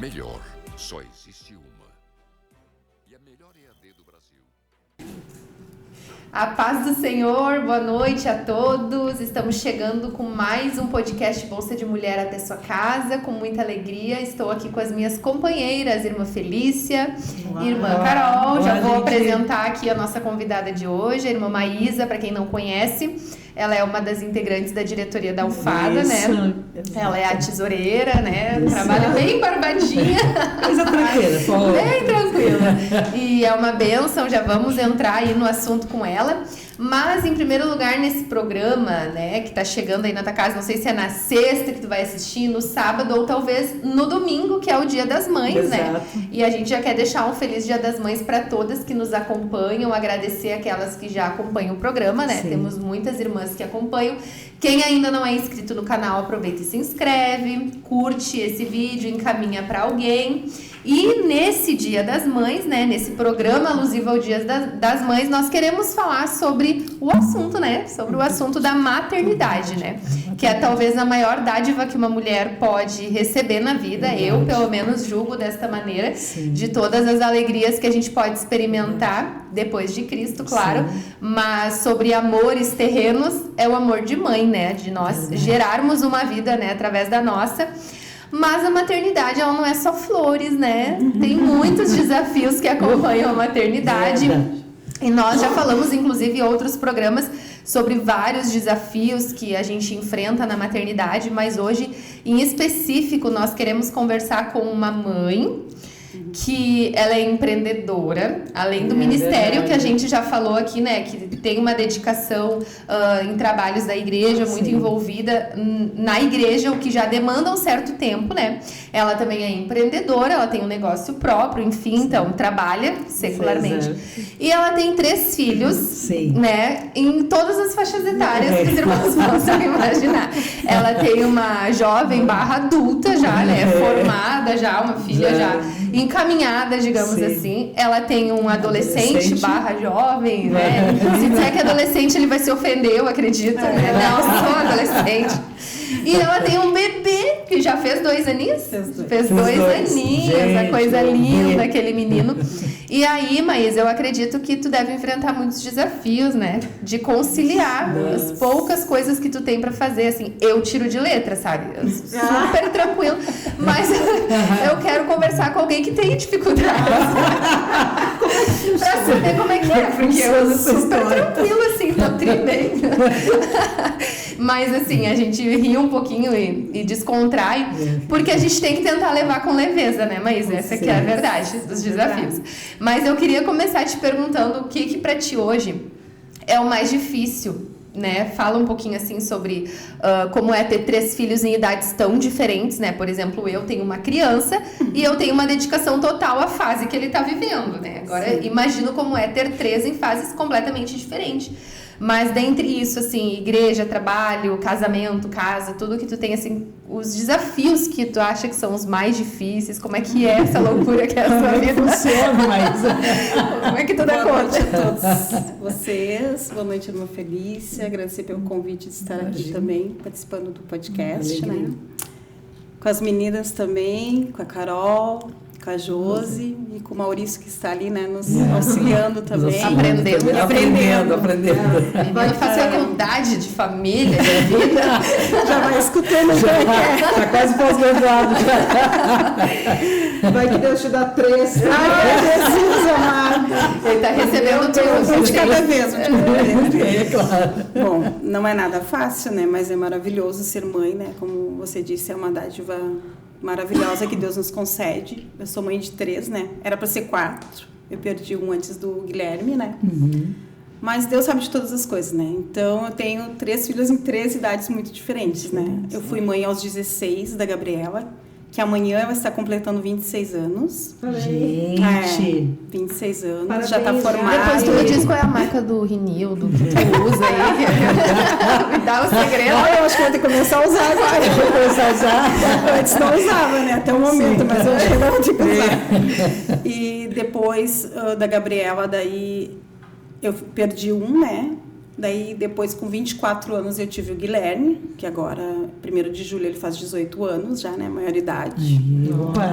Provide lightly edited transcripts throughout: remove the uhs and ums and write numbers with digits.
melhor só existe uma. E a melhor EAD do Brasil. A paz do Senhor, boa noite a todos. Estamos chegando com mais um podcast Bolsa de Mulher até sua casa, com muita alegria. Estou aqui com as minhas companheiras, irmã Felícia, irmã Carol. Já vou apresentar aqui a nossa convidada de hoje, a irmã Maísa, para quem não conhece. Ela é uma das integrantes da diretoria da UFADA, né? Ela é a tesoureira, né? Trabalha bem barbadinha. Coisa tranquila, por bem tranquila. E é uma bênção, já vamos entrar aí no assunto com ela. Mas, em primeiro lugar, nesse programa, né, que tá chegando aí na tua casa, não sei se é na sexta que tu vai assistir, no sábado ou talvez no domingo, que é o Dia das Mães, Exato. né? E a gente já quer deixar um feliz Dia das Mães para todas que nos acompanham, agradecer aquelas que já acompanham o programa, né? Sim. Temos muitas irmãs que acompanham. Quem ainda não é inscrito no canal, aproveita e se inscreve, curte esse vídeo, encaminha para alguém. E nesse Dia das Mães, né, nesse programa alusivo ao Dia das Mães, nós queremos falar sobre o assunto, né, sobre o assunto da maternidade, né, que é talvez a maior dádiva que uma mulher pode receber na vida. Eu, pelo menos, julgo desta maneira. Sim. De todas as alegrias que a gente pode experimentar depois de Cristo, claro. Sim. Mas sobre amores terrenos é o amor de mãe, né, de nós gerarmos uma vida, né, através da nossa. Mas a maternidade, ela não é só flores, né? Tem muitos desafios que acompanham a maternidade. E nós já falamos, inclusive, em outros programas sobre vários desafios que a gente enfrenta na maternidade. Mas hoje, em específico, nós queremos conversar com uma mãe que ela é empreendedora, além do ministério que a gente já falou aqui, né, que tem uma dedicação em trabalhos da igreja, muito envolvida na igreja, o que já demanda um certo tempo, né. Ela também é empreendedora, ela tem um negócio próprio, enfim, então trabalha secularmente. E ela tem 3 filhos, né, em todas as faixas etárias que os irmãos possam imaginar. Ela tem uma jovem / adulta já, né, formada já, uma filha já encaminhada, digamos assim. Ela tem um adolescente / jovem, né? Se disser que é adolescente, ele vai se ofender, eu acredito, né? Não, sou adolescente. E ela tem um bebê que já fez 2 aninhos? Fez 2 aninhos, gente, a coisa linda, aquele menino. E aí, Maísa, eu acredito que tu deve enfrentar muitos desafios, né? De conciliar as poucas coisas que tu tem pra fazer, assim. Eu tiro de letra, sabe? Super tranquilo. Mas eu quero conversar com alguém que tem dificuldade. Pra saber como é que é, porque eu sou super tranquilo, assim, tô bem. Mas, assim, a gente ri um pouquinho e descontrai, porque a gente tem que tentar levar com leveza, né, Maísa? Essa que é a verdade dos desafios. Mas eu queria começar te perguntando o que pra ti hoje é o mais difícil, né? Fala um pouquinho assim sobre como é ter 3 filhos em idades tão diferentes, né? Por exemplo, eu tenho uma criança e eu tenho uma dedicação total à fase que ele tá vivendo, né? Agora, imagino como é ter 3 em fases completamente diferentes. Mas dentre isso, assim, igreja, trabalho, casamento, casa, tudo que tu tem, assim, os desafios que tu acha que são os mais difíceis, como é que é essa loucura que é a sua vida? Como é que tu dá conta? Boa noite a todos vocês, boa noite, irmã Felícia, agradecer pelo convite de estar aqui também, participando do podcast, né? Com as meninas também, com a Carol, com a Josi e com o Maurício que está ali, né, nos auxiliando também. Aprendendo. Vai fazer faculdade de família, de vida. Já vai escutando. Está quase pós-graduado. Vai que Deus te dá 3. Ai, Jesus amado. Ele está recebendo um de cada vez. É claro. Bom, não é nada fácil, né, mas é maravilhoso ser mãe, né, como você disse, é uma dádiva maravilhosa que Deus nos concede. Eu sou mãe de 3, né? Era para ser 4. Eu perdi um antes do Guilherme, né? Mas Deus sabe de todas as coisas, né? Então, eu tenho 3 filhos em 3 idades muito diferentes, né? Eu fui mãe aos 16 da Gabriela, que amanhã ela está completando 26 anos. Gente! 26 anos, parabéns, já está formada. Depois tu me diz qual é a marca do Rinildo que tu usa aí. Me dá o segredo. Eu acho que vou ter que começar a usar agora. Vou começar a usar. Antes não usava, né? Até o momento, mas eu acho que eu vou ter que usar. E depois da Gabriela, daí eu perdi um, né? Daí, depois, com 24 anos, eu tive o Guilherme, que agora, 1º de julho, ele faz 18 anos já, né? Maioridade. Opa.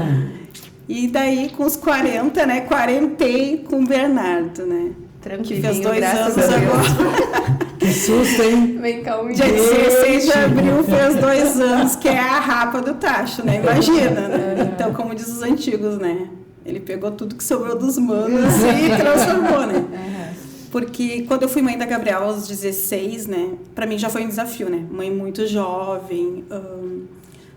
E daí, com os 40, né? Quarentei com o Bernardo, né? Tranquilinho, Que fez 2 graças anos a Deus. agora. Que susto, hein? Vem cá, Dia 16 de abril fez 2 anos, que é a rapa do tacho, né? Imagina, né? Então, como diz os antigos, né? Ele pegou tudo que sobrou dos manos e transformou, né? Porque quando eu fui mãe da Gabriela aos 16, né? Pra mim já foi um desafio, né? Mãe muito jovem,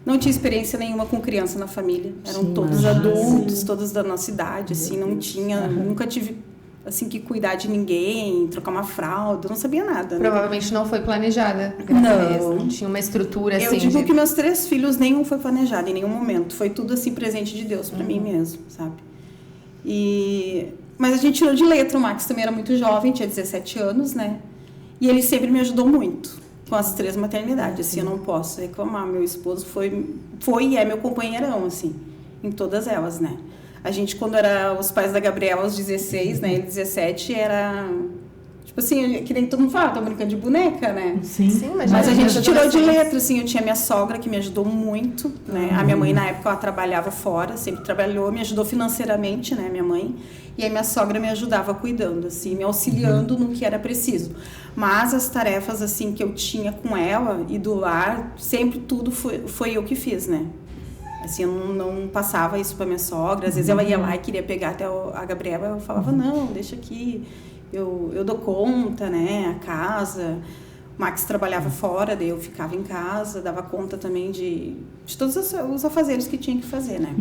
não tinha experiência nenhuma com criança na família. Eram Sim, todos adultos, todos da nossa idade, assim, não tinha, nunca tive assim que cuidar de ninguém, trocar uma fralda, não sabia nada, né? Provavelmente não foi planejada. Gravidez, Não. não tinha uma estrutura assim. Eu digo que meus 3 filhos, nenhum foi planejado em nenhum momento. Foi tudo assim, presente de Deus pra mim mesmo, sabe? Mas a gente tirou de letra. O Max também era muito jovem, tinha 17 anos, né? E ele sempre me ajudou muito com as 3 maternidades. Assim, eu não posso reclamar. Meu esposo foi e é meu companheirão, assim, em todas elas, né? A gente, quando era os pais da Gabriela aos 16, né? Ele 17, era... Tipo assim, que nem todo mundo fala, tô brincando de boneca, né? Sim. Sim, Mas a gente tirou de adolescentes. letra, assim, eu tinha minha sogra que me ajudou muito, né? A minha mãe, na época, ela trabalhava fora, sempre trabalhou, me ajudou financeiramente, né, minha mãe. E aí minha sogra me ajudava cuidando, assim, me auxiliando no que era preciso. Mas as tarefas, assim, que eu tinha com ela e do lar, sempre tudo foi eu que fiz, né? Assim, eu não passava isso pra minha sogra. Às vezes ela ia lá e queria pegar até a Gabriela, eu falava, não, deixa aqui. Eu dou conta, né, a casa. O Max trabalhava fora, daí eu ficava em casa, dava conta também de todos os afazeres que tinha que fazer, né.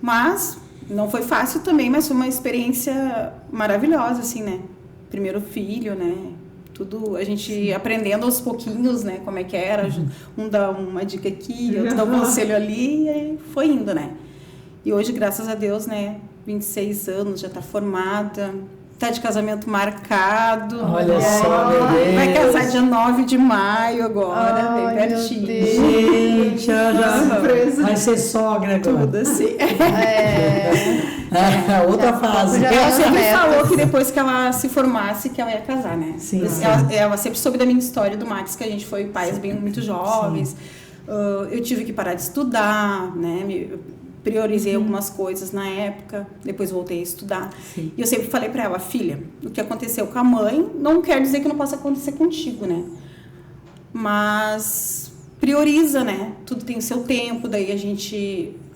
Mas não foi fácil também, mas foi uma experiência maravilhosa, assim, né. Primeiro filho, né, tudo a gente aprendendo aos pouquinhos, né, como é que era. Um dá uma dica aqui, outro dá um conselho ali, e aí foi indo, né. E hoje, graças a Deus, né, 26 anos, já tá formada. Tá de casamento marcado. Olha só, meu Deus. Vai casar dia 9 de maio agora, bem Ai, meu pertinho. Deus. Gente, já Surpresa. vai ser sogra agora. Tudo assim. Outra fase. já- Ela sempre metas. falou que depois que ela se formasse, que ela ia casar, né? Sim, Ela sempre soube da minha história do Max, que a gente foi pais bem muito jovens. Eu tive que parar de estudar, né? Priorizei algumas coisas na época, depois voltei a estudar. Sim. E eu sempre falei pra ela, filha, o que aconteceu com a mãe não quer dizer que não possa acontecer contigo, né? Mas prioriza, né? Tudo tem o seu tempo, daí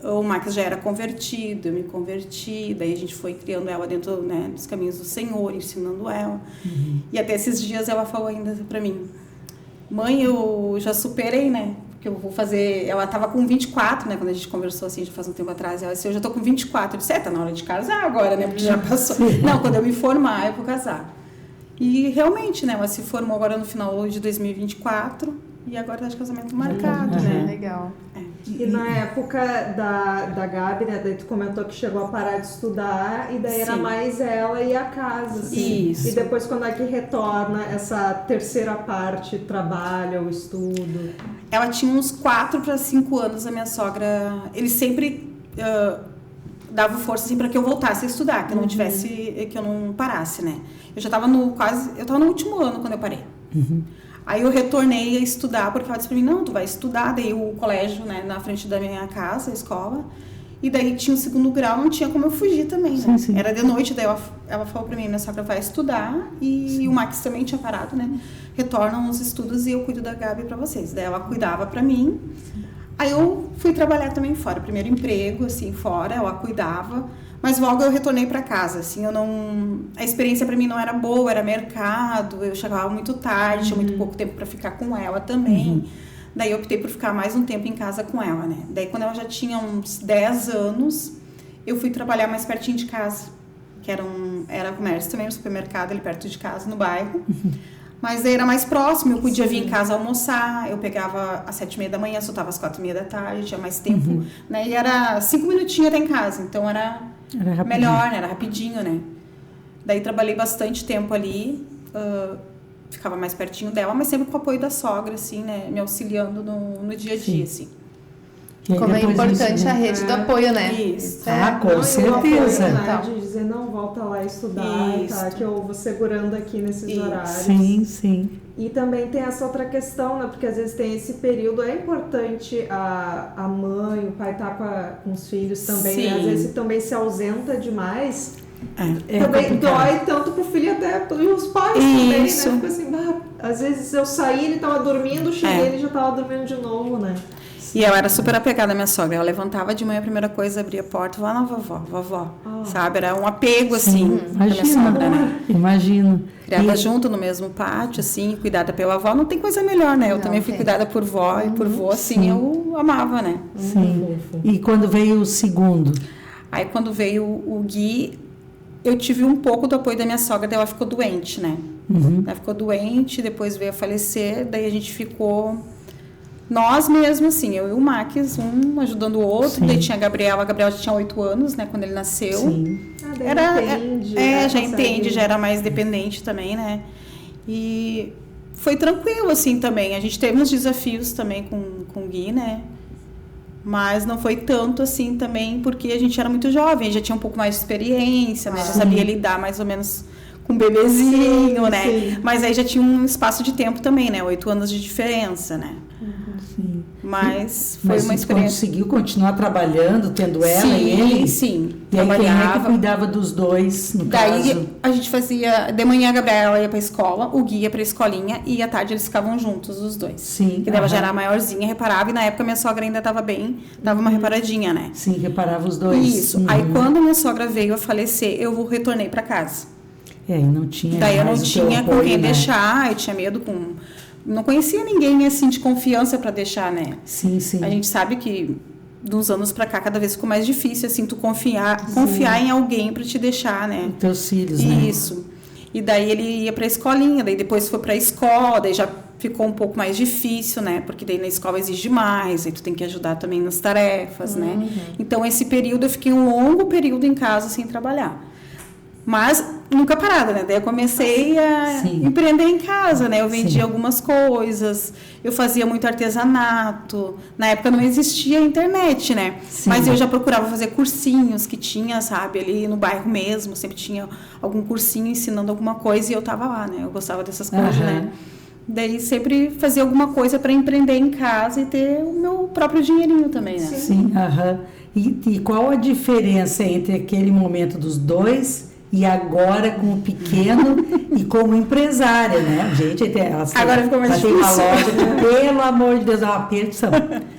o Max já era convertido, eu me converti, daí a gente foi criando ela dentro, né, dos caminhos do Senhor, ensinando ela. E até esses dias ela falou ainda pra mim, mãe, eu já superei, né? Que eu vou fazer... Ela tava com 24, né? Quando a gente conversou, assim, já faz um tempo atrás. Ela disse, eu já tô com 24. Eu disse, tá na hora de casar agora, né? Porque já passou. Não, quando eu me formar, eu vou casar. E realmente, né? Ela se formou agora no final de 2024. E agora tá de casamento marcado, né? Legal. E na época da Gabi, né, daí tu comentou que chegou a parar de estudar e daí era Sim. mais ela e a casa, assim. Isso. E depois quando é que retorna essa terceira parte, trabalho, o estudo? Ela tinha uns 4 para 5 anos, a minha sogra... Eles sempre davam força, assim, para que eu voltasse a estudar, que eu não tivesse... Que eu não parasse, né? Eu já tava no último ano quando eu parei. Aí eu retornei a estudar, porque ela disse pra mim, não, tu vai estudar. Daí o colégio, né, na frente da minha casa, a escola. E daí tinha o 2º grau, não tinha como eu fugir também, né? Sim. Era de noite, daí ela falou pra mim, minha sogra vai estudar. E o Max também tinha parado, né? Retornam os estudos e eu cuido da Gabi pra vocês. Daí ela cuidava pra mim. Aí eu fui trabalhar também fora. Primeiro emprego, assim, fora, ela cuidava. Mas logo eu retornei para casa, assim, a experiência para mim não era boa, era mercado, eu chegava muito tarde, tinha muito pouco tempo para ficar com ela também. Daí eu optei por ficar mais um tempo em casa com ela, né? Daí quando ela já tinha uns 10 anos, eu fui trabalhar mais pertinho de casa, que era comércio também, um supermercado ali perto de casa, no bairro. Mas aí era mais próximo, eu podia vir em casa almoçar, eu pegava às 7h30 da manhã, soltava às 4h30 da tarde, tinha mais tempo, né? E era 5 minutinhos até em casa, então era melhor, né? Era rapidinho, né? Daí trabalhei bastante tempo ali, ficava mais pertinho dela, mas sempre com o apoio da sogra, assim, né? Me auxiliando no dia a dia, assim. Que aí Como é depois importante disso, a né? rede do apoio, né? Isso. Com Não, e o certeza. apoio, né, Então. de dizer, não, volta lá estudar, Isso. tá, que eu vou segurando aqui nesses Isso. horários. Sim, sim. E também tem essa outra questão, né? Porque às vezes tem esse período, é importante a mãe, o pai estar com os filhos também, né? Às Sim. vezes também se ausenta demais. É Também complicado. dói tanto pro filho até e os pais também, Isso. né? Fica assim, às vezes eu saí, ele tava dormindo, cheguei, ele já tava dormindo de novo, né? E eu era super apegada à minha sogra. Eu levantava de manhã, a primeira coisa, abria a porta, vá na vovó, sabe? Era um apego, assim, da minha Imagina, sogra, né? Imagino. Criada E- junto no mesmo pátio, assim, cuidada pela avó, não tem coisa melhor, né? Eu Não também fui tem. cuidada por vó e por vô, assim, eu amava, né? Sim. E quando veio o segundo? Aí quando veio o Gui, eu tive um pouco do apoio da minha sogra, daí ela ficou doente, né? Ela ficou doente, depois veio a falecer, daí a gente ficou nós mesmos, assim, eu e o Max, um ajudando o outro, Sim. daí tinha a Gabriela já tinha 8 anos, né, quando ele nasceu. Sim. Daí entende, né, já consegue- entende, já era mais dependente também, né? E foi tranquilo, assim, também. A gente teve uns desafios também com o Gui, né? Mas não foi tanto assim também, porque a gente era muito jovem, já tinha um pouco mais de experiência, né? Já sabia lidar mais ou menos com um bebezinho, Sim, né? sim. Mas aí já tinha um espaço de tempo também, né? 8 anos de diferença, né? Sim. Mas foi Mas uma você experiência. conseguiu continuar trabalhando, tendo ela sim, e ele? sim. E aí quem é que Trabalhava. cuidava dos dois, no Daí caso? a gente fazia. De manhã a Gabriela ia pra escola, o Gui ia pra escolinha e à tarde eles ficavam juntos, os dois. Sim. Que dela já aham. era maiorzinha, reparava, e na época minha sogra ainda tava bem, dava uma reparadinha, né? Sim, reparava os dois. Isso. Uhum. Aí quando minha sogra veio a falecer, eu retornei pra casa. É, e não tinha Daí eu não mais o teu tinha com apoio, quem né? deixar, eu tinha medo com. Não conhecia ninguém assim de confiança pra deixar, né? Sim, sim. A gente sabe que de uns anos pra cá cada vez ficou mais difícil assim tu confiar em alguém pra te deixar, né? Teus filhos, né? Isso. E daí ele ia pra escolinha, daí depois foi pra escola, daí já ficou um pouco mais difícil, né? Porque daí na escola exige mais, aí tu tem que ajudar também nas tarefas, né? Então esse período eu fiquei um longo período em casa sem trabalhar. Mas nunca parada, né? Daí eu comecei a Sim. empreender em casa, né? Eu vendia Sim. algumas coisas, eu fazia muito artesanato. Na época não existia internet, né? Sim. Mas eu já procurava fazer cursinhos que tinha, sabe? Ali no bairro mesmo, sempre tinha algum cursinho ensinando alguma coisa e eu tava lá, né? Eu gostava dessas coisas, Aham. né? Daí sempre fazia alguma coisa para empreender em casa e ter o meu próprio dinheirinho também, né? Sim, aham. E qual a diferença entre aquele momento dos dois e agora com o pequeno e como empresária, né? Gente, Agora ficou mais tem uma difícil. loja que, pelo amor de Deus, é uma perdição.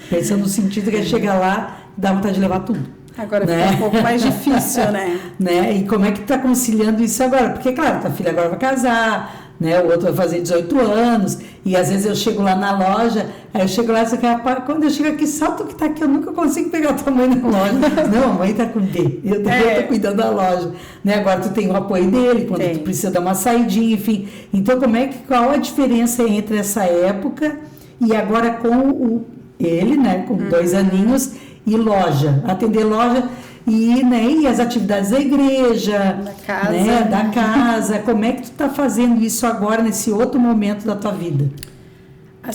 Pensando no sentido que chega lá, dá vontade de levar tudo. Agora Né? fica um pouco mais difícil, né? Né? E como é que tu tá conciliando isso agora? Porque, claro, tua filha agora vai casar, né? O outro vai fazer 18 anos, e às vezes eu chego lá na loja, aí eu chego lá e digo, rapaz, quando eu chego aqui, salto que tá aqui, eu nunca consigo pegar a tua mãe na loja. Não, a mãe tá com D, eu tô cuidando da loja. Né? Agora tu tem o apoio dele, quando Tem. tu precisa dar uma saidinha, enfim. Então, qual a diferença entre essa época e agora com ele, né? Com 2 aninhos, e loja, atender loja e as atividades da igreja, Da casa. né, da casa. Como é que tu tá fazendo isso agora nesse outro momento da tua vida?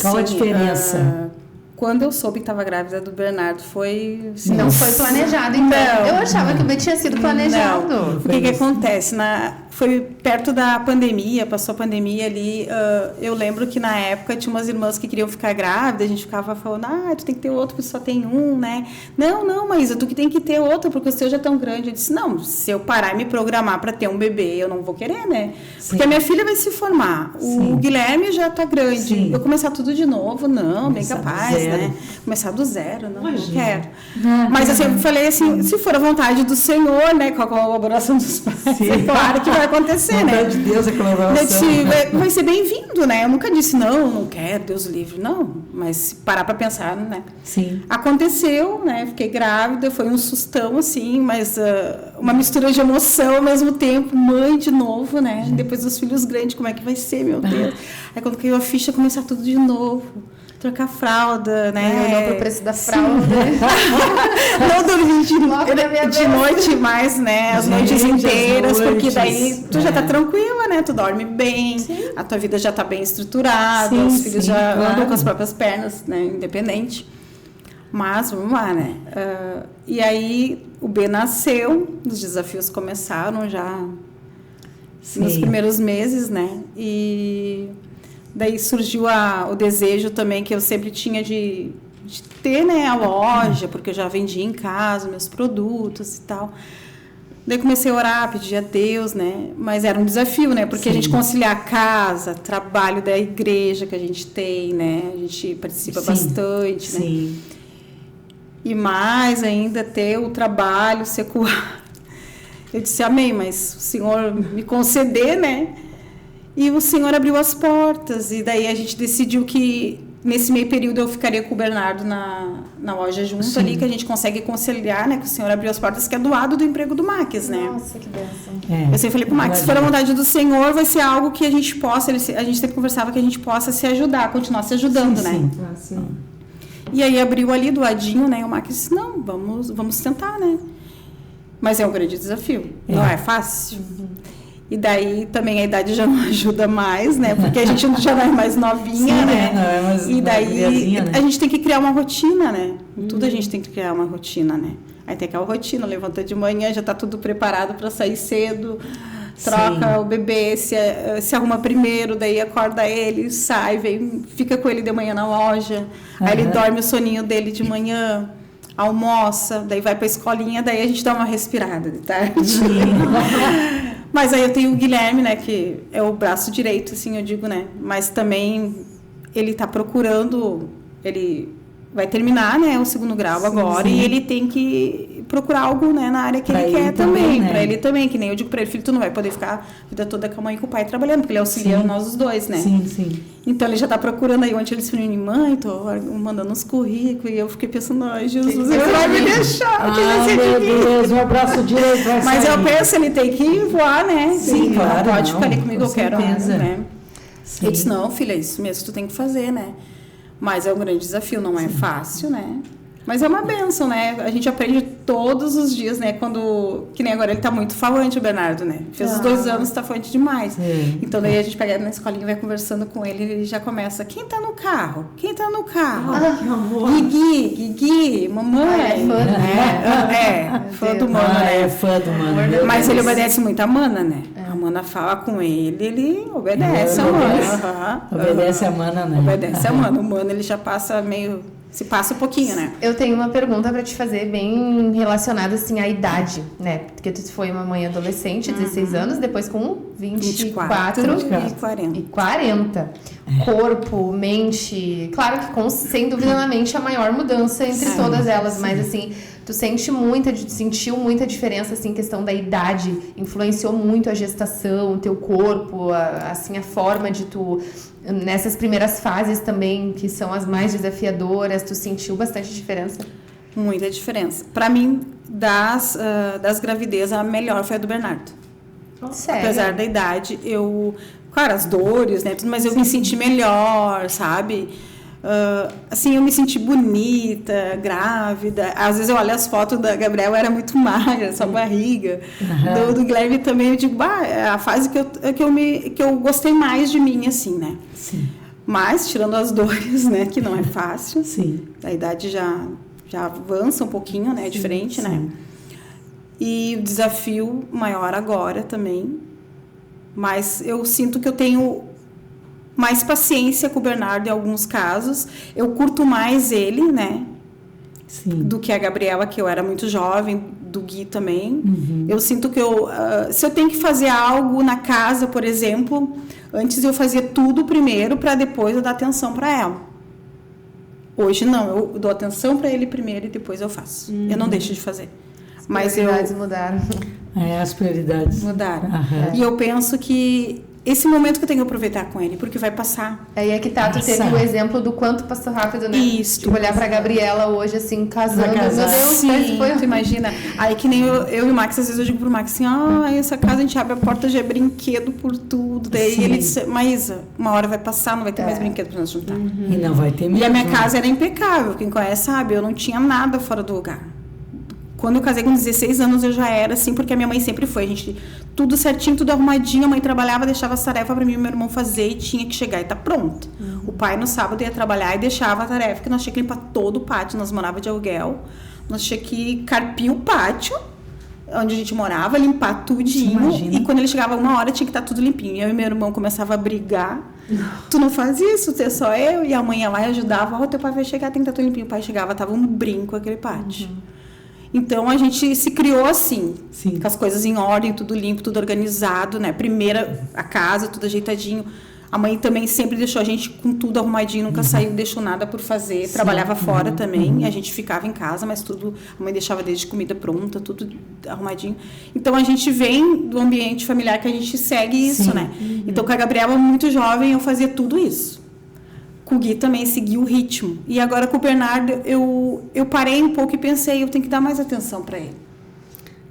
Qual a diferença? Quando eu soube que estava grávida do Bernardo, foi... assim, Não foi planejado, então. Não. Eu achava que o tinha sido planejado. Não. O que acontece? Foi perto da pandemia, passou a pandemia ali. Eu lembro que na época tinha umas irmãs que queriam ficar grávidas, a gente ficava falando, tu tem que ter outro, porque só tem um, né? Não, Maísa, tu que tem que ter outro, porque o seu já é tão grande. Eu disse, não, se eu parar e me programar para ter um bebê, eu não vou querer, né? Sim. Porque a minha filha vai se formar, Sim. o Guilherme já tá grande. Sim. Eu começar tudo de novo, não, bem Começar do capaz, zero. né? Começar do zero, não Imagina. quero. Mas assim, eu falei assim, se for a vontade do Senhor, né, com a colaboração dos pais, Sim. é claro que vai acontecer, né? Vontade de Deus, a Eu colaboração. disse, vai ser bem-vindo, né? Eu nunca disse, não quero, Deus livre. Não, mas se parar para pensar, né? Sim. Aconteceu, né? Fiquei grávida, foi um sustão, assim, mas uma mistura de emoção ao mesmo tempo, mãe de novo, né? Depois dos filhos grandes, como é que vai ser, meu Deus? Aí quando caiu a ficha, começar tudo de novo. Trocar fralda, né? Olhou pro preço da fralda. Não dormir Logo na minha de vez. noite mais, né? As Gente, noites as inteiras, porque noites, daí tu já tá tranquila, né? Tu dorme bem, a tua vida já tá bem estruturada, Sim, os filhos sim, já claro. andam com as próprias pernas, né? Independente. Mas vamos lá, né? E aí o B nasceu, os desafios começaram já nos primeiros meses, né? E daí surgiu o desejo também que eu sempre tinha de ter, né, a loja, porque eu já vendia em casa meus produtos e tal. Daí comecei a orar, pedir a Deus, né? Mas era um desafio, né? Porque a gente conciliar a casa, trabalho da igreja que a gente tem, né? A gente participa bastante, né? E mais ainda ter o trabalho secular. Eu disse, amém, mas o Senhor me conceder, né? E o Senhor abriu as portas. E daí a gente decidiu que nesse meio período eu ficaria com o Bernardo na loja junto ali, que a gente consegue conciliar, né? Que o Senhor abriu as portas, que é do lado do emprego do Max, né? Nossa, que bênção. Eu sempre falei pro Max, se for a vontade do Senhor, vai ser algo que a gente possa, a gente sempre conversava que a gente possa se ajudar, continuar se ajudando, né? Sim. E aí abriu ali do ladinho, né? E o Max disse, não, vamos tentar, né? Mas é um grande desafio, não é fácil. E daí também a idade já não ajuda mais, né? Porque a gente já não é mais novinha, né? Não é mais e daí né? a gente tem que criar uma rotina, né? Tudo a gente tem que criar uma rotina, né? Aí tem aquela rotina, levanta de manhã, já tá tudo preparado para sair cedo, troca o bebê, se arruma primeiro, daí acorda ele, sai, fica com ele de manhã na loja, aí ele dorme o soninho dele de manhã, almoça, daí vai pra escolinha, daí a gente dá uma respirada de tarde. Mas aí eu tenho o Guilherme, né, que é o braço direito, assim, eu digo, né, mas também ele tá procurando, ele vai terminar, né, o segundo grau agora, e ele tem que procurar algo, né, na área que ele quer também, né? Pra ele também, que nem eu digo pra ele, filho, tu não vai poder ficar a vida toda com a mãe e com o pai trabalhando, porque ele auxilia nós os dois, né? Sim. Então ele já tá procurando aí onde eles falam, mãe, tô mandando uns currículos, e eu fiquei pensando, ai, Jesus, ele vai me deixar, que vai ser meu difícil. Deus, meu braço direito vai Mas sair. eu penso, ele tem que voar, né? Sim, ele claro, pode não, ficar ali comigo, com eu quero, certeza. né? Sim. Eu disse, não, filha, é isso mesmo que tu tem que fazer, né? Mas é um grande desafio, não é fácil, né? Mas é uma bênção, né? A gente aprende todos os dias, né? Que nem agora ele tá muito falante, o Bernardo, né? Fez os 2 anos, tá falante demais. Então daí a gente pega ele na escolinha e vai conversando com ele, ele já começa, quem tá no carro? Quem tá no carro? Que amor. Guigui, mamãe. Fã do Mano, né? É fã do Mano. Mas ele obedece muito a Mana, né? A Mana fala com ele obedece a Mana. Obedece a Mana, né? Obedece a Mana. O Mano, ele já passa se passa um pouquinho, né? Eu tenho uma pergunta pra te fazer bem relacionada, assim, à idade, né? Porque tu foi uma mãe adolescente, 16 anos, depois com 24 e 40. 40. Corpo, mente... Claro que, sem dúvida, na mente, a maior mudança entre todas elas. Mas, assim, tu sentiu muita diferença, assim, em questão da idade? Influenciou muito a gestação, o teu corpo, assim, a forma de tu... Nessas primeiras fases também, que são as mais desafiadoras, tu sentiu bastante diferença? Muita diferença. Pra mim, das gravidezes, a melhor foi a do Bernardo. Sério? Apesar da idade, claro, as dores, né? Mas eu me senti melhor, sabe? Assim, eu me senti bonita, grávida. Às vezes eu olho as fotos da Gabriela, era muito magra, só barriga. Do Guilherme também, eu digo, é a fase que eu gostei mais de mim, assim, né? Sim. Mas, tirando as dores, né? Que não é fácil. Sim. A idade já avança um pouquinho, né? É diferente, né? E o desafio maior agora também. Mas eu sinto que eu tenho mais paciência com o Bernardo em alguns casos. Eu curto mais ele, né? Sim. Do que a Gabriela, que eu era muito jovem, do Gui também. Eu sinto que se eu tenho que fazer algo na casa, por exemplo, antes eu fazia tudo primeiro para depois eu dar atenção para ela. Hoje não, eu dou atenção para ele primeiro e depois eu faço. Eu não deixo de fazer. As prioridades mudaram. As prioridades mudaram. E eu penso que esse momento que eu tenho que aproveitar com ele, porque vai passar. Aí é que tá, tu teve o exemplo do quanto passou rápido, né? Isso. Tipo, olhar pra Gabriela hoje, assim, casando. Meu Deus, sim, tu imagina. Aí que nem eu e o Max, às vezes eu digo pro Max assim, essa casa a gente abre a porta, já é brinquedo por tudo. Daí ele disse, Maísa, uma hora vai passar, não vai ter mais brinquedo pra nós juntar. E não vai ter mesmo. E a minha casa era impecável, quem conhece sabe, eu não tinha nada fora do lugar. Quando eu casei com 16 anos, eu já era assim, porque a minha mãe sempre foi. A gente, tudo certinho, tudo arrumadinho. A mãe trabalhava, deixava as tarefas para mim e meu irmão fazer e tinha que chegar e tá pronto. O pai, no sábado, ia trabalhar e deixava a tarefa, que nós tínhamos que limpar todo o pátio. Nós morávamos de aluguel. Nós tínhamos que carpir o pátio, onde a gente morava, limpar tudinho. E quando ele chegava 1 hora, tinha que estar tudo limpinho. Eu e meu irmão começava a brigar. Tu não faz isso, tu é só eu. E a mãe ia lá e ajudava. Teu pai vai chegar, tem que estar tudo limpinho. O pai chegava, tava um brinco aquele pátio. Então, a gente se criou assim, com as coisas em ordem, tudo limpo, tudo organizado, né? Primeira, a casa, tudo ajeitadinho. A mãe também sempre deixou a gente com tudo arrumadinho, nunca saiu, deixou nada por fazer. Trabalhava fora também, a gente ficava em casa, mas tudo, a mãe deixava desde comida pronta, tudo arrumadinho. Então, a gente vem do ambiente familiar que a gente segue isso, né? Então, com a Gabriela, muito jovem, eu fazia tudo isso. Com o Gui também segui o ritmo. E agora com o Bernardo, eu parei um pouco e pensei, eu tenho que dar mais atenção para ele.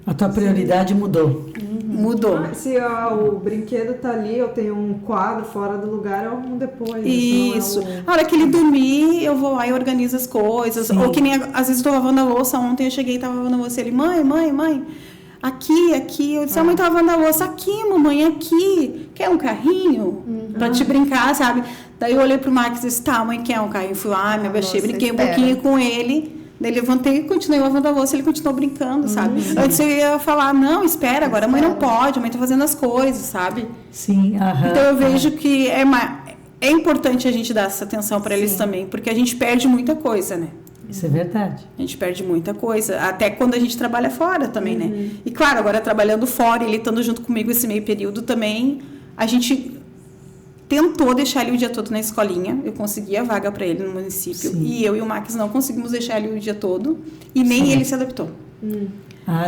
A tua prioridade mudou. Mudou. Se o brinquedo tá ali, eu tenho um quadro fora do lugar, eu arrumo depois. Isso. A hora que ele dormir, eu vou lá e organizo as coisas. Ou que nem, às vezes, estou lavando a louça. Ontem eu cheguei e estava lavando a louça. Ele, mãe. Aqui. Eu disse, a mãe tá lavando a louça. Aqui, mamãe, aqui. Quer um carrinho? Pra te brincar, sabe? Daí eu olhei pro Max e disse, tá, mãe, quer um carrinho? Fui lá, me abaixei, brinquei um pouquinho com ele. Daí levantei e continuei lavando a louça, ele continuou brincando, sabe? Antes eu ia falar, não, espera, agora a mãe não pode, a mãe tá fazendo as coisas, sabe? Sim, Então eu vejo que é importante a gente dar essa atenção para eles também, porque a gente perde muita coisa, né? Isso é verdade. A gente perde muita coisa, até quando a gente trabalha fora também, né? E claro, agora trabalhando fora e ele estando junto comigo esse meio período também, a gente tentou deixar ele o dia todo na escolinha. Eu consegui a vaga para ele no município. Sim. E eu e o Max não conseguimos deixar ele o dia todo. E nem ele se adaptou.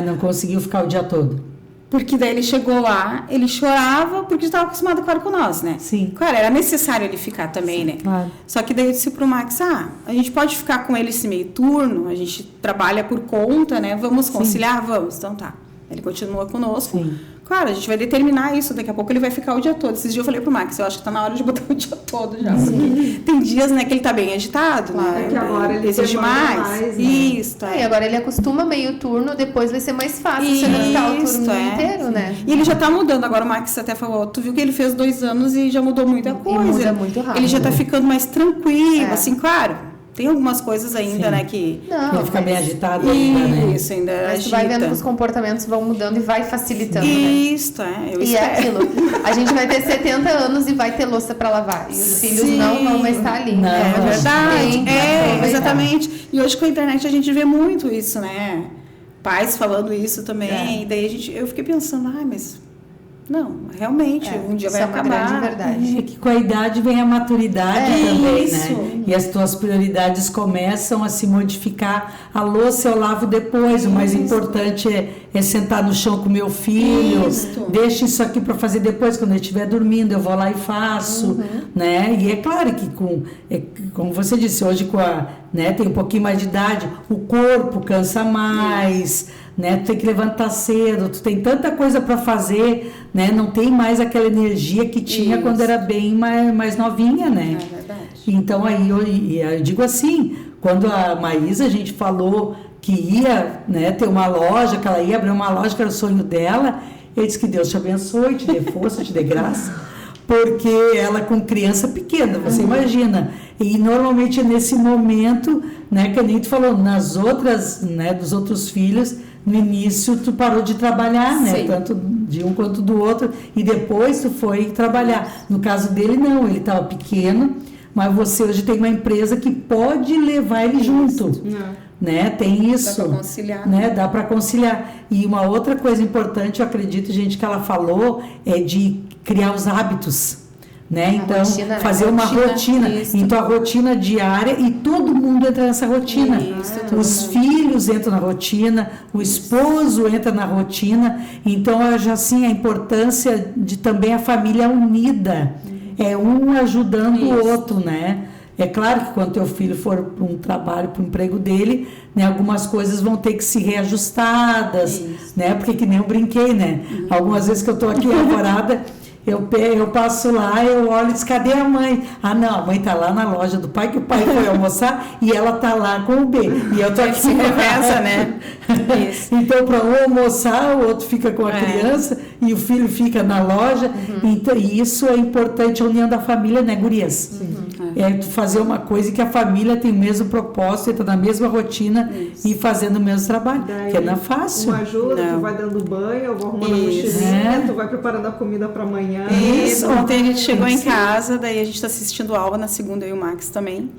Não conseguiu ficar o dia todo. Porque daí ele chegou lá, ele chorava porque estava acostumado, claro, com nós, né? Sim. Claro, era necessário ele ficar também, né? Claro. Só que daí eu disse pro Max, a gente pode ficar com ele esse meio turno, a gente trabalha por conta, né? Vamos conciliar? Vamos. Então tá. Ele continua conosco. Sim. Claro, a gente vai determinar isso, daqui a pouco ele vai ficar o dia todo. Esses dias eu falei pro Max, eu acho que tá na hora de botar o dia todo já. Porque tem dias, né, que ele tá bem agitado, né? É que agora ele exige mais. né? Isso, E agora ele acostuma meio turno, depois vai ser mais fácil se adaptar o turno inteiro, né? E ele já tá mudando. Agora o Max até falou, tu viu que ele fez 2 anos e já mudou muita coisa. E muda muito rápido. Ele já tá ficando mais tranquilo, assim, claro. Tem algumas coisas ainda, né, que... Não, ele fica bem agitado ainda, né? Isso, ainda mas tu vai vendo que os comportamentos vão mudando e vai facilitando, isso, né? Eu e espero. é aquilo. A gente vai ter 70 anos e vai ter louça pra lavar. E os filhos não vão mais estar ali. Não, né? É verdade. Tem, Exatamente. E hoje com a internet a gente vê muito isso, né? Pais falando isso também. E daí eu fiquei pensando, mas... Não, realmente, um dia vai acabar. Isso é uma grande verdade. É que com a idade vem a maturidade também, isso. né? E as tuas prioridades começam a se modificar. A louça eu lavo depois, o mais importante é sentar no chão com meu filho. Deixa isso aqui para fazer depois, quando ele estiver dormindo, eu vou lá e faço, né? E é claro que como você disse, hoje tem um pouquinho mais de idade, o corpo cansa mais, né? Tu tem que levantar cedo, tu tem tanta coisa para fazer, né? Não tem mais aquela energia que tinha quando era bem mais novinha, né? É verdade. Então aí eu digo assim, quando a Maísa, a gente falou que ia, né, ter uma loja, que ela ia abrir uma loja, que era o sonho dela, eu disse que Deus te abençoe, te dê força, te dê graça, porque ela com criança pequena, você imagina, e normalmente é nesse momento, né, que a nem tu falou, nas outras, né, dos outros filhos, no início tu parou de trabalhar, né, tanto de um quanto do outro, e depois tu foi trabalhar. No caso dele não, ele estava pequeno, mas você hoje tem uma empresa que pode levar ele junto, né? Tem isso. Dá para conciliar. Né? Dá para conciliar. E uma outra coisa importante, eu acredito, gente, que ela falou, é de criar os hábitos. Né? Então, rotina, fazer uma rotina. Então, a rotina diária, e todo mundo entra nessa rotina. Os filhos entram na rotina, o esposo entra na rotina. Então, assim, a importância de também a família unida. É um ajudando o outro, né? É claro que quando teu filho for para um trabalho, para o emprego dele, né, algumas coisas vão ter que ser reajustadas, né? Porque que nem eu brinquei, né? Algumas vezes que eu estou aqui apavorada, eu passo lá, eu olho e diz, cadê a mãe? Ah, não, a mãe tá lá na loja do pai, que o pai foi almoçar e ela tá lá com o B. E eu tô aqui. Se reversa, né? Isso. Então, para um almoçar, o outro fica com a criança e o filho fica na loja. Então, e isso é importante, a união da família, né, gurias? É tu fazer uma coisa que a família tem o mesmo propósito, entra na mesma rotina e fazendo o mesmo trabalho. Daí, que não é fácil. uma ajuda, Não. tu vai dando banho, eu vou arrumando a Isso. mochilinha, tu vai preparando a comida para amanhã. Isso, ontem a gente chegou em casa, daí a gente tá assistindo aula, na segunda eu e o Max também.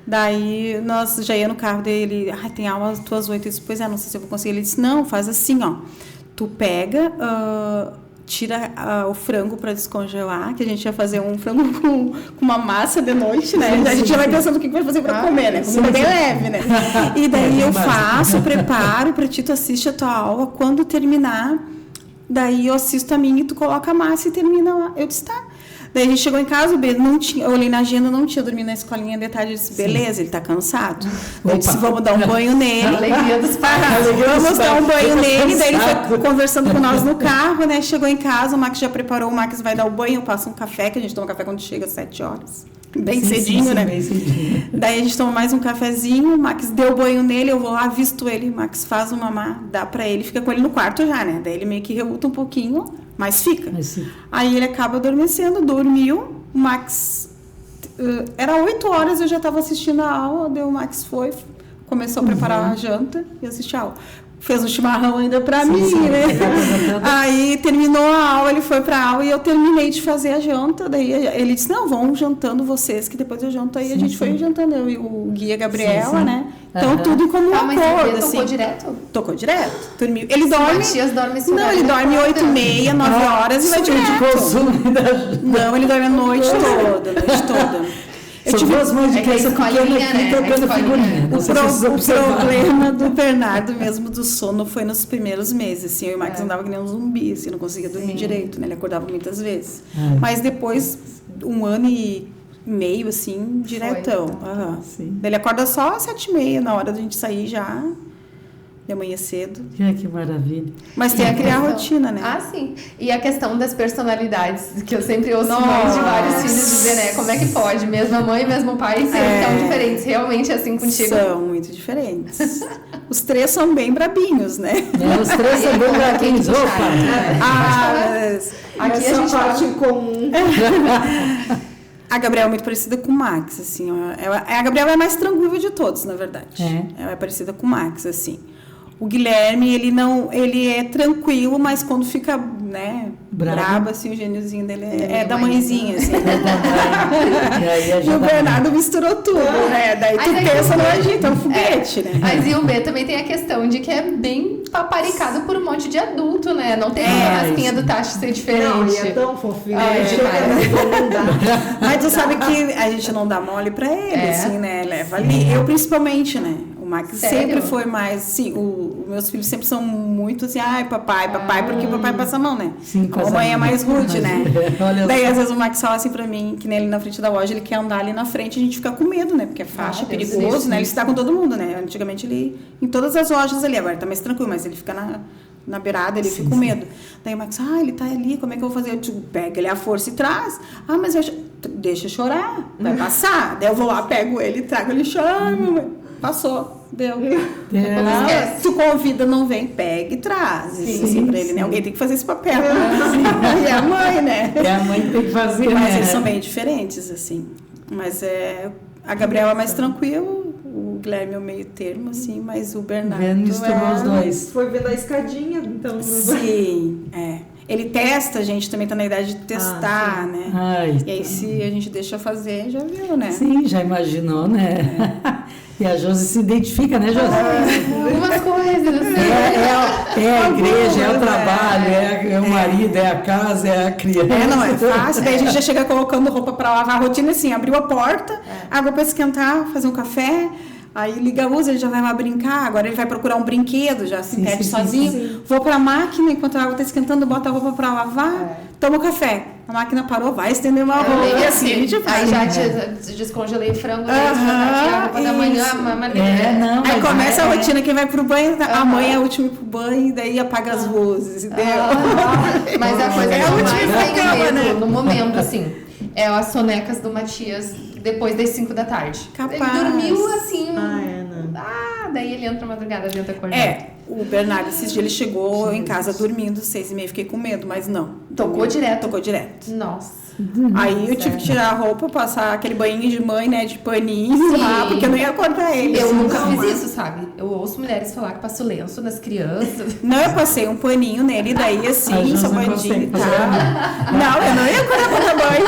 Daí nós já ia no carro dele, tem aula às tuas 8, eu disse, pois é, não sei se eu vou conseguir. Ele disse, não, faz assim, ó, tu pega, tira o frango para descongelar, que a gente ia fazer um frango com uma massa de noite, né? Sim, a gente sim, vai sim. pensando o que vai fazer para comer, né? Comida bem leve, né? E daí eu faço, preparo pra ti, tu assiste a tua aula, quando terminar, daí eu assisto a minha e tu coloca a massa e termina lá. Eu disse, tá. Daí a gente chegou em casa, o B não tinha, eu olhei na agenda, não tinha dormido na escolinha de tarde, eu disse, beleza, ele tá cansado. Eu disse, vamos dar um banho nele. Alegria dos pais. Vamos dar um banho Eu tô nele, daí ele cansado. foi conversando com nós no carro, né? Chegou em casa, o Max já preparou, o Max vai dar o banho, eu passo um café, que a gente toma café quando chega às 7 horas. Bem Sim, cedinho, sim, né? bem cedinho. Daí a gente toma mais um cafezinho, o Max deu banho nele, eu vou lá, visto ele, o Max faz o mamá, dá pra ele, fica com ele no quarto já, né? Daí ele meio que reluta um pouquinho, mas fica. Mas sim. Aí ele acaba adormecendo, dormiu, o Max... era 8 horas, eu já estava assistindo a aula, daí o Max foi, começou a preparar a janta e assistir a aula. Fez um chimarrão ainda pra mim, sim. né? Aí terminou a aula, ele foi pra aula e eu terminei de fazer a janta. Daí ele disse, não, vão jantando vocês, que depois eu janto. Aí a gente foi jantando, eu e o Gui e a Gabriela, Sim. né? Então tudo em comum Ah, mas o acordo, Bê assim. tocou direto? Tocou direto, dormiu. Ele dorme... Matias dorme esse Não, horário, ele dorme acorda. 8h30, 9 horas e vai Sonho de direto. consumo da... Não, ele dorme a noite toda, a noite toda. São duas mães de é que a criança pequena escolinha, aqui né? trocando A escolinha. figurinha. Não sei se vocês O observaram. problema do Bernardo mesmo do sono foi nos primeiros meses, assim, eu e o Max andava que nem um zumbi, assim, não conseguia dormir direito, né? Ele acordava muitas vezes. Mas depois, 1 ano e meio, assim, diretão. Aham. Sim. Ele acorda só às 7h30, na hora da gente sair já, de manhã cedo. Que maravilha. Mas tem a criar a questão- rotina, né? Ah, sim. E a questão das personalidades, que eu sempre ouço Nossa. mães de vários filhos dizer, né? Como é que pode? Mesma mãe, mesmo pai, serem tão diferentes. Realmente é assim contigo? São muito diferentes. Os 3 são bem brabinhos, né? Os três são bem bravinhos. Opa! Mas Aqui a Essa gente parte em comum. a Gabriela é muito parecida com o Max, assim. A Gabriela é a mais tranquila de todos, na verdade. Ela é parecida com o Max, assim. O Guilherme, ele é tranquilo, mas quando fica, né, brabo, assim, o gêniozinho dele é da mãezinha, assim. E aí E o Bernardo misturou tudo, né? Daí tu Aí daí pensa o no Bê- agito, é um foguete, né? Mas e o B também tem a questão de que é bem paparicado por um monte de adulto, né? Não tem a raspinha do Tacho ser diferente. Não, e é tão fofinho. É, Chega demais. não dá. Mas tu sabe que a gente não dá mole pra ele, assim, né? Leva ali. Eu principalmente, né? O Max Sério? sempre foi mais, sim, os meus filhos sempre são muito assim, ai, papai, porque o papai passa a mão, né? Sim, A mãe é mais rude, né? Olha Daí, só. às vezes, o Max fala assim pra mim, que nem ele na frente da loja, ele quer andar ali na frente, a gente fica com medo, né? Porque é faixa, é Deus perigoso, Deus. né? Ele está com todo mundo, né? Antigamente, ele, em todas as lojas ali, agora tá mais tranquilo, mas ele fica na beirada, ele fica com medo. Daí o Max, ele tá ali, como é que eu vou fazer? Eu digo, pega ele à força e traz. Ah, mas deixa chorar, vai passar. Daí eu vou lá, pego ele, trago ele e choro. Ai, mamãe, passou, deu. Esquece. Tu convida, não vem, pega e traz. Isso, assim, pra ele, né? Alguém tem que fazer esse papel. E a mãe, né? É a mãe que tem que fazer, Mas né? eles são bem diferentes, assim. Mas a Gabriela é mais tranquilo, o Guilherme é o meio termo, assim, mas o Bernardo Misturou os dois. Foi vendo a escadinha, então. Sim, Ele testa, a gente também tá na idade de testar, né? Ai, E aí, se a gente deixa fazer, já viu, né? sim, já imaginou, né? E a Josi se identifica, né, Josi? Algumas coisas, assim. É a igreja, é o trabalho, é o marido, é a casa, é a criança. Não é fácil. Daí a gente já chega colocando roupa pra lavar. A rotina é assim, abriu a porta, água pra esquentar, fazer um café, Aí liga a luz, ele já vai lá brincar, agora ele vai procurar um brinquedo, já se perde sozinho. Vou pra máquina, enquanto a água tá esquentando, bota a roupa pra lavar, toma o café. A máquina parou, vai estender uma roupa. E assim, a gente aí já descongelei o frango, a roupa da manhã, aí começa a rotina, quem vai pro banho, a mãe é a última pro banho, daí apaga as luzes, entendeu? Mas a coisa que eu mais tenho medo, no momento, assim, é as sonecas do Matias depois das 5 da tarde. Capaz. Ele dormiu assim. Não. Daí ele entra madrugada dentro da acordar. O Bernardo, esses dias ele chegou em casa dormindo, 6h30, fiquei com medo, mas não. Tocou direto? Tocou direto. Nossa. Aí eu tive que tirar a roupa, passar aquele banhinho de mãe, né, de paninho, porque eu não ia acordar ele. Eu nunca fiz isso, sabe? Eu ouço mulheres falar que passo lenço nas crianças. Não, eu passei um paninho nele, daí assim, sambandinho e tal. Não, eu não ia acordar pra tomar banho.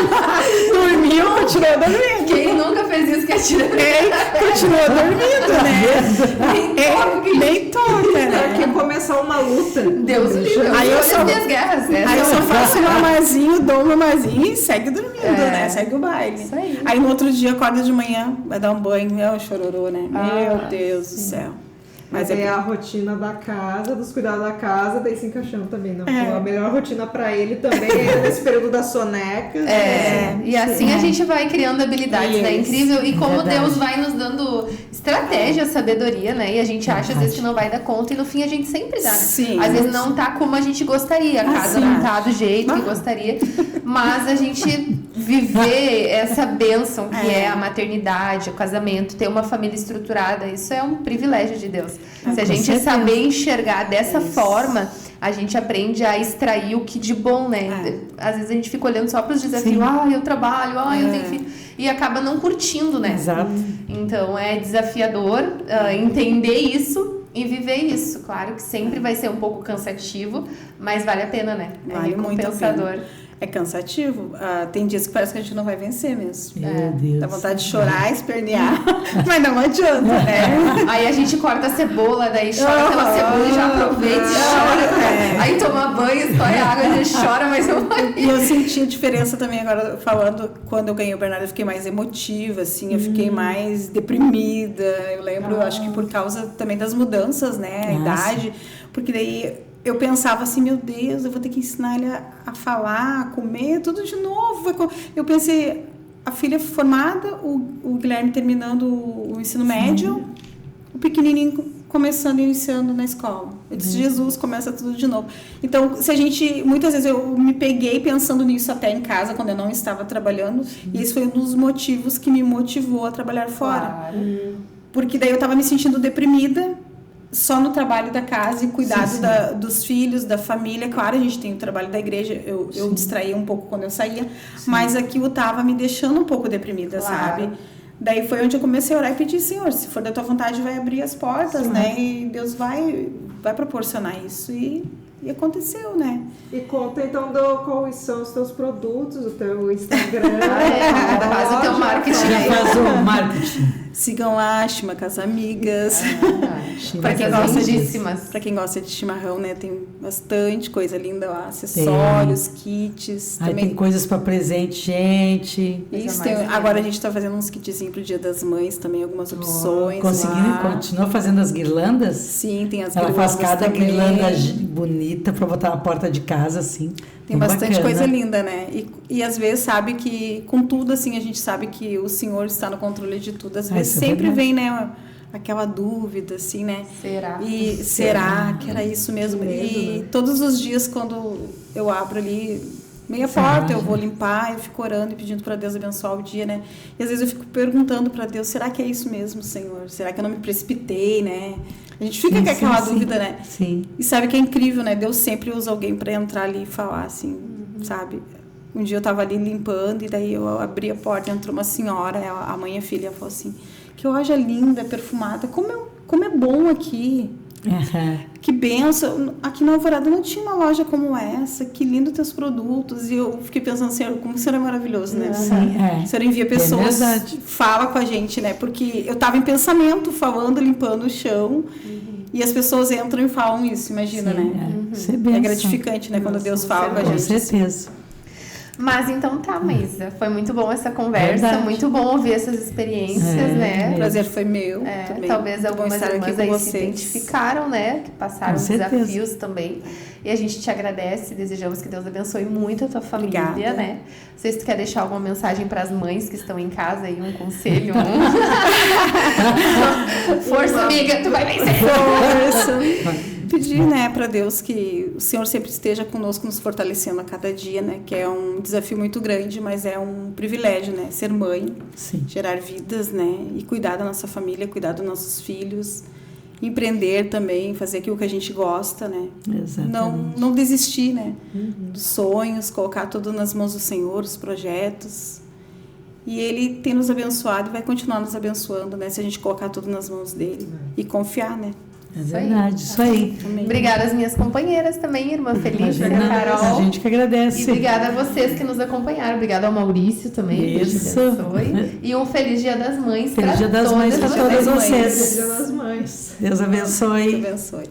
Dormiu, continuou dormindo. Quem nunca fez isso que atira? Continuou dormindo, né? Nem toca, né? Quer começar uma luta. Deus o livre. Aí eu só minhas guerras. Aí eu só faço um mamazinho, dou um mamazinho e segue dormindo, né? Segue o baile. Isso aí. Aí no outro dia acorda de manhã, vai dar um banho, é o chororô, né? Meu Deus do céu. Mas é a rotina da casa, dos cuidados da casa, daí se encaixando também. Não? A melhor rotina pra ele também é nesse período da soneca. E assim a gente vai criando habilidades, né? Incrível. E como Deus vai nos dando estratégia, sabedoria, né? E a gente acha às vezes que não vai dar conta e no fim a gente sempre dá, né? Sim. Às vezes não tá como a gente gostaria, a casa não tá do jeito que gostaria, mas a gente viver essa bênção que é a maternidade, o casamento, ter uma família estruturada, isso é um privilégio de Deus. Se a gente saber enxergar dessa forma, a gente aprende a extrair o que de bom, né? Às vezes a gente fica olhando só para os desafios, eu trabalho, eu tenho filho, e acaba não curtindo, né? Exato. Então é desafiador entender isso e viver isso. Claro que sempre vai ser um pouco cansativo, mas vale a pena, né? Vale muito a pena. É cansativo. Tem dias que parece que a gente não vai vencer mesmo. Meu Deus. Dá vontade de chorar, espernear, mas não adianta, né? Aí a gente corta a cebola, daí chora pela cebola e já aproveita e chora. Aí toma banho, escorre a água, a gente chora, mas eu... E eu senti a diferença também agora, falando, quando eu ganhei o Bernardo, eu fiquei mais emotiva, assim, eu fiquei mais deprimida. Eu lembro, acho que por causa também das mudanças, né? A idade, porque daí... Eu pensava assim, meu Deus, eu vou ter que ensinar ele a falar, a comer, tudo de novo. Eu pensei, a filha formada, o Guilherme terminando o ensino médio, o pequenininho iniciando na escola. Eu disse, Jesus, começa tudo de novo. Então, muitas vezes eu me peguei pensando nisso até em casa, quando eu não estava trabalhando, e esse foi um dos motivos que me motivou a trabalhar fora. Porque daí eu estava me sentindo deprimida, só no trabalho da casa e cuidado dos filhos, da família. Claro, a gente tem o trabalho da igreja, eu distraía um pouco quando eu saía, mas aquilo estava me deixando um pouco deprimida, sabe? Daí foi onde eu comecei a orar e pedir, Senhor, se for da tua vontade, vai abrir as portas, né? E Deus vai proporcionar isso. E aconteceu, né? E conta então quais são os teus produtos, o teu Instagram. Faz o teu marketing. Faz o marketing. Sigam lá, Shima Casa Amigas. Para quem gosta de chimarrão, né? Tem bastante coisa linda lá, acessórios, kits. Aí também tem coisas para presente, gente. Isso, agora a gente está fazendo uns kitzinhos pro Dia das Mães, também algumas opções. Continua fazendo as guirlandas? Sim, tem as guirlandas. Ela faz cada também. Guirlanda bonita para botar na porta de casa, assim. Tem bastante coisa linda, né? E às vezes sabe que, com tudo, assim, a gente sabe que o Senhor está no controle de tudo. Às vezes sempre vem, né, aquela dúvida, assim, né? Será que era isso mesmo? Todos os dias, quando eu abro ali meia porta, eu vou limpar, eu fico orando e pedindo para Deus abençoar o dia, né? E às vezes eu fico perguntando para Deus, será que é isso mesmo, Senhor? Será que eu não me precipitei, né? A gente fica com aquela dúvida, né? Sim. E sabe que é incrível, né? Deus sempre usa alguém para entrar ali e falar, assim, sabe? Um dia eu tava ali limpando e daí eu abri a porta, entrou uma senhora, a mãe e a filha, falou assim, que loja linda, perfumada, como é bom aqui. Que benção. Aqui na Alvorada não tinha uma loja como essa, que lindo teus produtos. E eu fiquei pensando, Senhor, como o Senhor é maravilhoso, né? O Senhor envia pessoas, fala com a gente, né? Porque eu tava em pensamento, falando, limpando o chão, e as pessoas entram e falam isso, imagina, né? É gratificante, né? Quando Deus fala com a gente. Com certeza. Mas então tá, Maísa. Foi muito bom essa conversa, Verdade. muito bom ouvir essas experiências, né? O prazer foi meu também. Talvez Muito bom algumas estar aqui irmãs com aí se vocês. identificaram, né? Que passaram Com certeza. desafios também. E a gente te agradece, desejamos que Deus abençoe muito a tua família, Obrigada. né? Não sei se tu quer deixar alguma mensagem para as mães que estão em casa aí, um conselho. Força, amiga, tu vai vencer. Força. Pedir, né, para Deus que o Senhor sempre esteja conosco, nos fortalecendo a cada dia, né? Que é um desafio muito grande, mas é um privilégio, né? Ser mãe, Sim. gerar vidas, né? E cuidar da nossa família, cuidar dos nossos filhos, empreender também, fazer aquilo que a gente gosta, né? Exatamente. Não desistir, né? Dos sonhos, colocar tudo nas mãos do Senhor, os projetos. E Ele tem nos abençoado e vai continuar nos abençoando, né? Se a gente colocar tudo nas mãos dele e confiar, né? É verdade, isso aí. Amém. Obrigada às minhas companheiras também, irmã Felícia, Imagina, Carol. a gente que agradece. E obrigada a vocês que nos acompanharam. Obrigada ao Maurício também. Deus te Isso. abençoe. E um feliz Dia das Mães Feliz pra Dia das todas Mães pra vocês. todas Dia vocês. das Mães. Deus Deus abençoe. abençoe.